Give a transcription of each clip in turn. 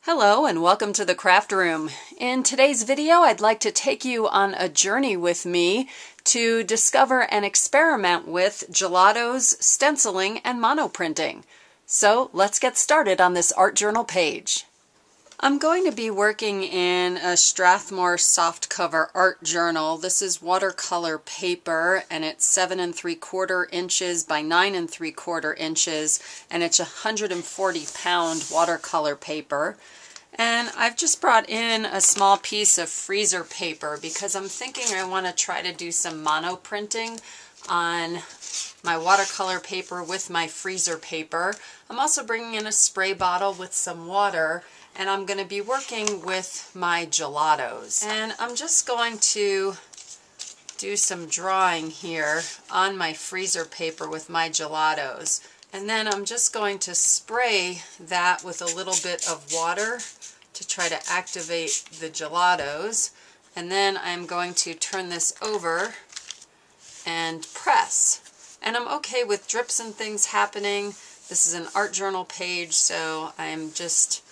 Hello and welcome to the craft room. In today's video, I'd like to take you on a journey with me to discover and experiment with gelatos, stenciling, and monoprinting. So let's get started on this art journal page. I'm going to be working in a Strathmore softcover art journal. This is watercolor paper and it's 7 3/4 inches by 9 3/4 inches, and it's 140-pound watercolor paper. And I've just brought in a small piece of freezer paper because I'm thinking I want to try to do some monoprinting on my watercolor paper with my freezer paper. I'm also bringing in a spray bottle with some water, and I'm going to be working with my gelatos. And I'm just going to do some drawing here on my freezer paper with my gelatos. And then I'm just going to spray that with a little bit of water to try to activate the gelatos. And then I'm going to turn this over and press. And I'm okay with drips and things happening. This is an art journal page, so I'm just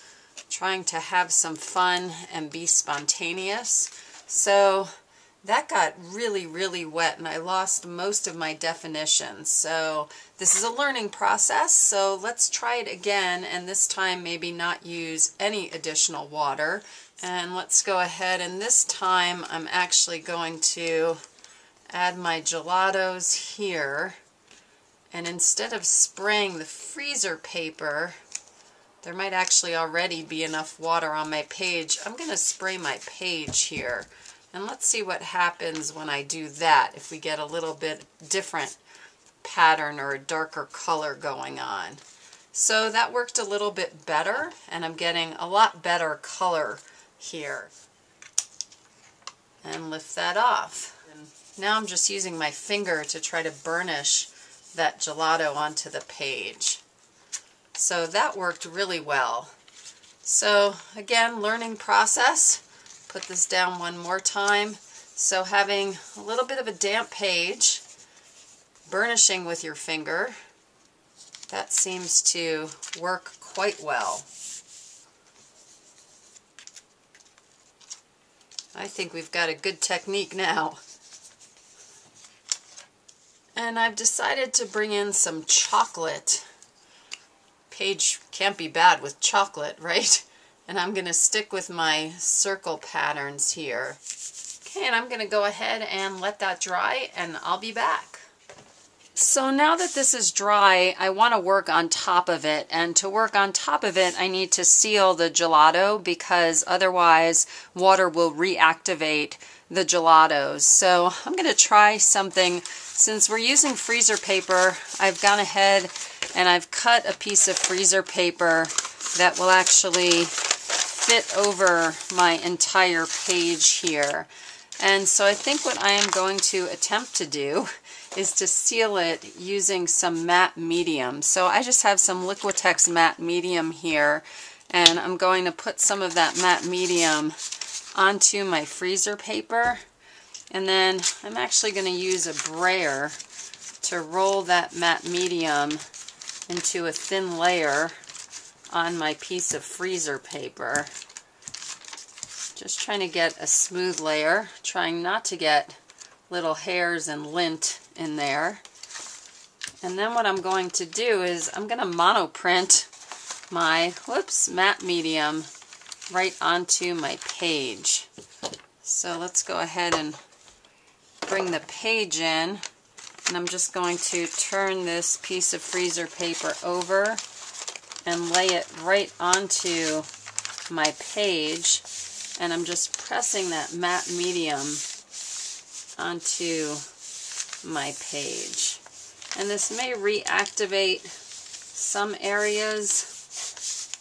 trying to have some fun and be spontaneous. So that got really wet and I lost most of my definition. So this is a learning process, so let's try it again, and this time maybe not use any additional water. And let's go ahead, and this time I'm actually going to add my gelatos here. And instead of spraying the freezer paper, there might actually already be enough water on my page. I'm going to spray my page here. And let's see what happens when I do that, if we get a little bit different pattern or a darker color going on. So that worked a little bit better, and I'm getting a lot better color here. And lift that off. And now I'm just using my finger to try to burnish that gelato onto the page. So that worked really well. So again, learning process. Put this down one more time. So having a little bit of a damp page, burnishing with your finger, that seems to work quite well. I think we've got a good technique now. And I've decided to bring in some chocolate. Page can't be bad with chocolate, right? And I'm going to stick with my circle patterns here. Okay, and I'm going to go ahead and let that dry, and I'll be back. So now that this is dry, I want to work on top of it. And to work on top of it, I need to seal the gelato because otherwise water will reactivate the gelatos. So I'm going to try something. Since we're using freezer paper, I've gone ahead and I've cut a piece of freezer paper that will actually fit over my entire page here. And so I think what I am going to attempt to do is to seal it using some matte medium. So I just have some Liquitex matte medium here, and I'm going to put some of that matte medium onto my freezer paper. And then I'm actually going to use a brayer to roll that matte medium into a thin layer on my piece of freezer paper. Just trying to get a smooth layer, trying not to get little hairs and lint in there. And then what I'm going to do is I'm going to monoprint my matte medium right onto my page. So let's go ahead and bring the page in, and I'm just going to turn this piece of freezer paper over and lay it right onto my page, and I'm just pressing that matte medium onto my page. And this may reactivate some areas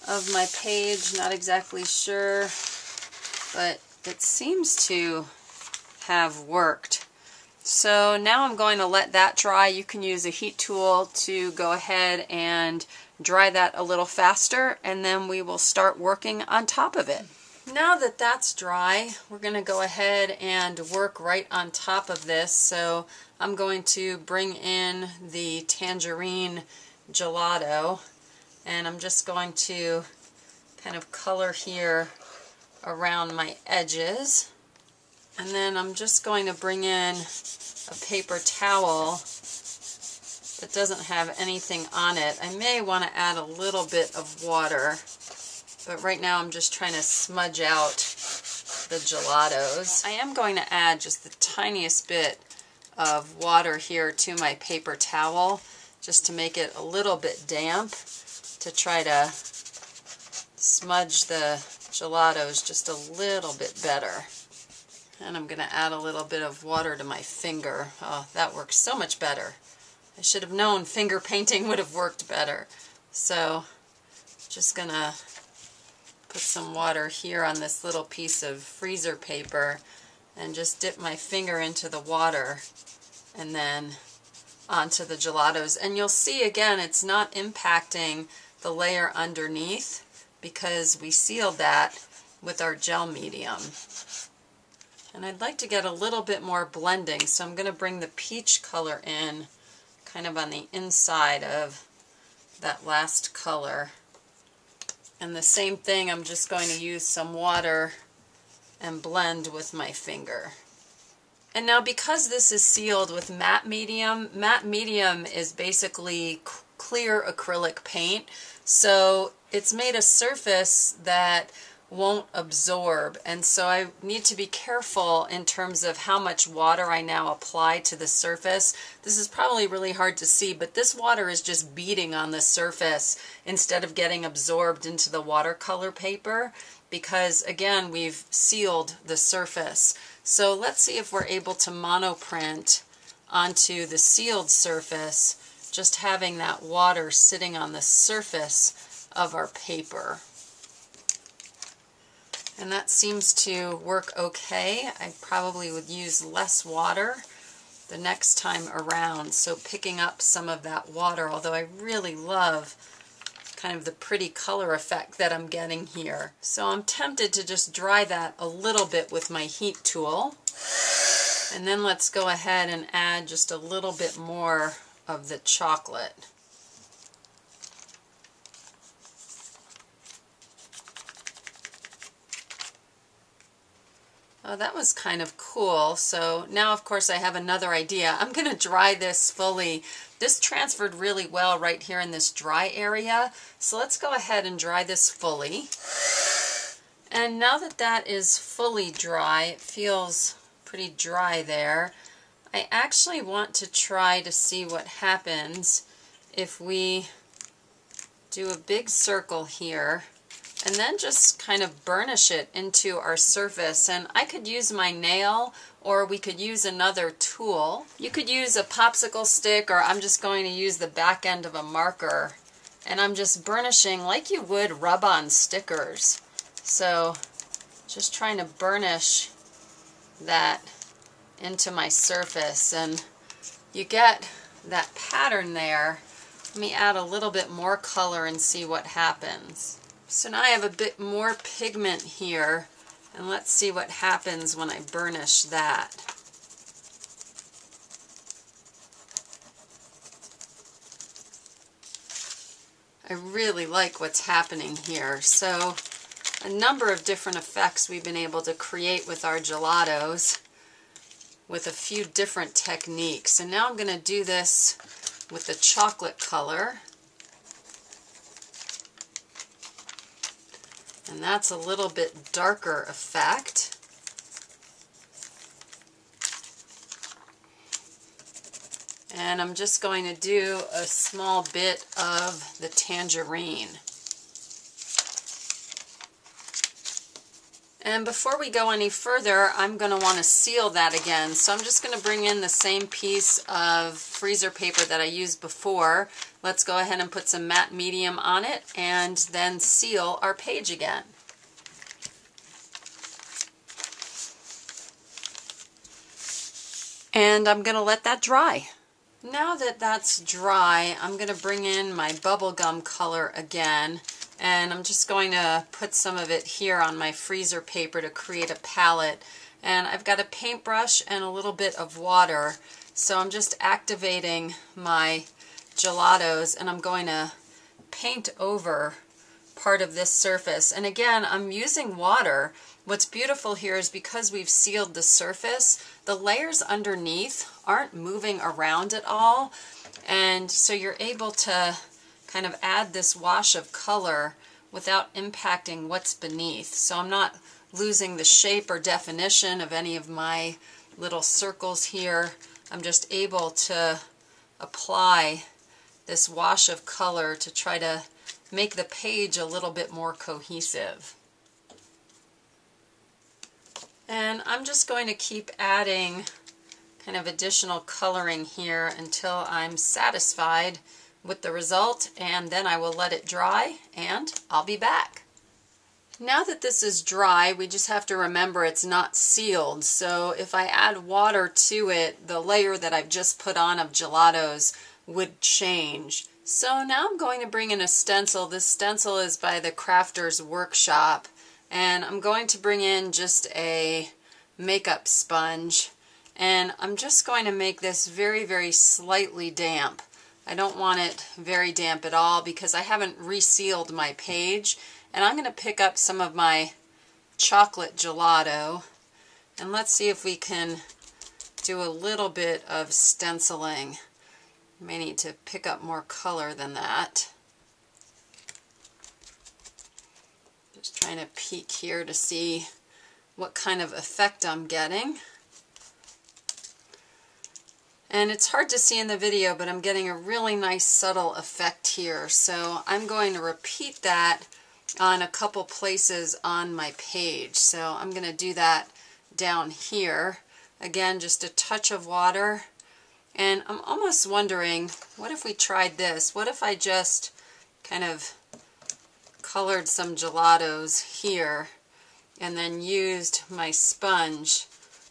of my page, not exactly sure, but it seems to have worked. So now I'm going to let that dry. You can use a heat tool to go ahead and dry that a little faster, and then we will start working on top of it. Now that that's dry, we're going to go ahead and work right on top of this. So I'm going to bring in the tangerine gelato, and I'm just going to kind of color here around my edges. And then I'm just going to bring in a paper towel that doesn't have anything on it. I may want to add a little bit of water, but right now I'm just trying to smudge out the gelatos. I am going to add just the tiniest bit of water here to my paper towel, just to make it a little bit damp, to try to smudge the gelatos just a little bit better. And I'm going to add a little bit of water to my finger. Oh, that works so much better. I should have known finger painting would have worked better. So, just going to put some water here on this little piece of freezer paper and just dip my finger into the water and then onto the gelatos. And you'll see again, it's not impacting the layer underneath because we sealed that with our gel medium. And I'd like to get a little bit more blending, so I'm going to bring the peach color in kind of on the inside of that last color. And the same thing, I'm just going to use some water and blend with my finger. And now because this is sealed with matte medium is basically clear acrylic paint, so it's made a surface that won't absorb, and so I need to be careful in terms of how much water I now apply to the surface. This is probably really hard to see, but this water is just beading on the surface instead of getting absorbed into the watercolor paper, because again, we've sealed the surface. So let's see if we're able to monoprint onto the sealed surface, just having that water sitting on the surface of our paper. And that seems to work okay. I probably would use less water the next time around, so picking up some of that water, although I really love kind of the pretty color effect that I'm getting here. So I'm tempted to just dry that a little bit with my heat tool. And then let's go ahead and add just a little bit more of the chocolate. Oh, that was kind of cool. So now, of course, I have another idea. I'm going to dry this fully. This transferred really well right here in this dry area. So let's go ahead and dry this fully. And now that that is fully dry, it feels pretty dry there. I actually want to try to see what happens if we do a big circle here and then just kind of burnish it into our surface. And I could use my nail, or we could use another tool. You could use a popsicle stick, or I'm just going to use the back end of a marker. And I'm just burnishing like you would rub-on stickers. So just trying to burnish that into my surface. And you get that pattern there. Let me add a little bit more color and see what happens. So now I have a bit more pigment here, and let's see what happens when I burnish that. I really like what's happening here. So a number of different effects we've been able to create with our gelatos with a few different techniques. And now I'm going to do this with the chocolate color. And that's a little bit darker effect. And I'm just going to do a small bit of the tangerine. And before we go any further, I'm going to want to seal that again. So I'm just going to bring in the same piece of freezer paper that I used before. Let's go ahead and put some matte medium on it and then seal our page again. And I'm going to let that dry. Now that that's dry, I'm going to bring in my bubblegum color again. And I'm just going to put some of it here on my freezer paper to create a palette. And I've got a paintbrush and a little bit of water. So I'm just activating my gelatos, and I'm going to paint over part of this surface. And again, I'm using water. What's beautiful here is because we've sealed the surface, the layers underneath aren't moving around at all. And so you're able to kind of add this wash of color without impacting what's beneath. So I'm not losing the shape or definition of any of my little circles here. I'm just able to apply this wash of color to try to make the page a little bit more cohesive. And I'm just going to keep adding kind of additional coloring here until I'm satisfied with the result, and then I will let it dry and I'll be back. Now that this is dry, we just have to remember it's not sealed, so if I add water to it, the layer that I've just put on of Gelatos would change. So now I'm going to bring in a stencil. This stencil is by the Crafter's Workshop, and I'm going to bring in just a makeup sponge, and I'm just going to make this very, very slightly damp. I don't want it very damp at all because I haven't resealed my page. And I'm going to pick up some of my chocolate gelato, and let's see if we can do a little bit of stenciling. May need to pick up more color than that. Just trying to peek here to see what kind of effect I'm getting. And it's hard to see in the video, but I'm getting a really nice subtle effect here. So I'm going to repeat that on a couple places on my page. So I'm going to do that down here. Again, just a touch of water. And I'm almost wondering, what if we tried this? What if I just kind of colored some Gelatos here and then used my sponge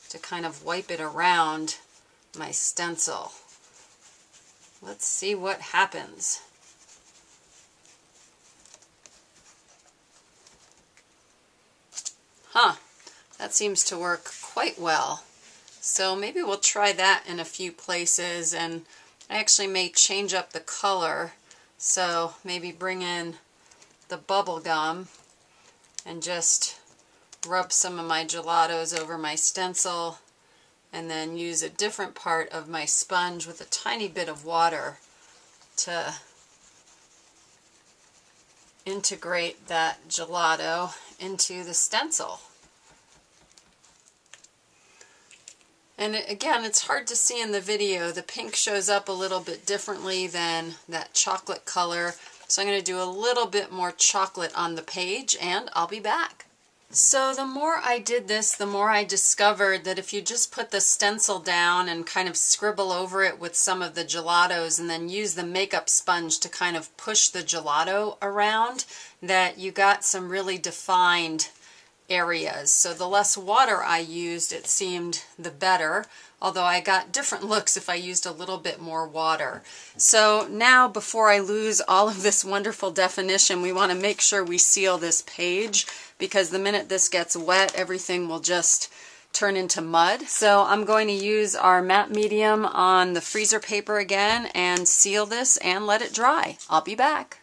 to kind of wipe it around my stencil? Let's see what happens. Huh, that seems to work quite well. So maybe we'll try that in a few places, and I actually may change up the color. So maybe bring in the bubble gum and just rub some of my Gelatos over my stencil, and then use a different part of my sponge with a tiny bit of water to integrate that gelato into the stencil. And again, it's hard to see in the video. The pink shows up a little bit differently than that chocolate color. So I'm going to do a little bit more chocolate on the page, and I'll be back. So the more I did this, the more I discovered that if you just put the stencil down and kind of scribble over it with some of the Gelatos and then use the makeup sponge to kind of push the gelato around, that you got some really defined areas. So the less water I used, it seemed the better, although I got different looks if I used a little bit more water. So now, before I lose all of this wonderful definition, we want to make sure we seal this page, because the minute this gets wet, everything will just turn into mud. So I'm going to use our matte medium on the freezer paper again and seal this and let it dry. I'll be back.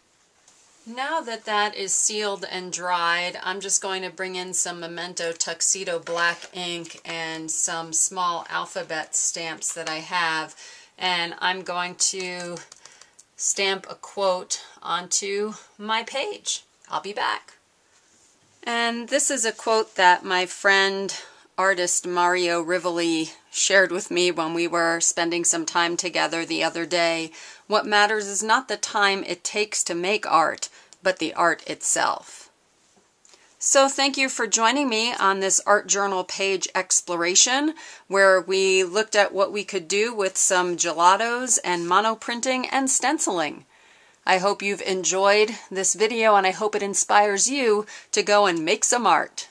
Now that that is sealed and dried, I'm just going to bring in some Memento Tuxedo black ink and some small alphabet stamps that I have, and I'm going to stamp a quote onto my page. I'll be back. And this is a quote that my friend artist Mario Rivoli shared with me when we were spending some time together the other day. What matters is not the time it takes to make art, but the art itself. So thank you for joining me on this art journal page exploration, where we looked at what we could do with some Gelatos and monoprinting and stenciling. I hope you've enjoyed this video, and I hope it inspires you to go and make some art.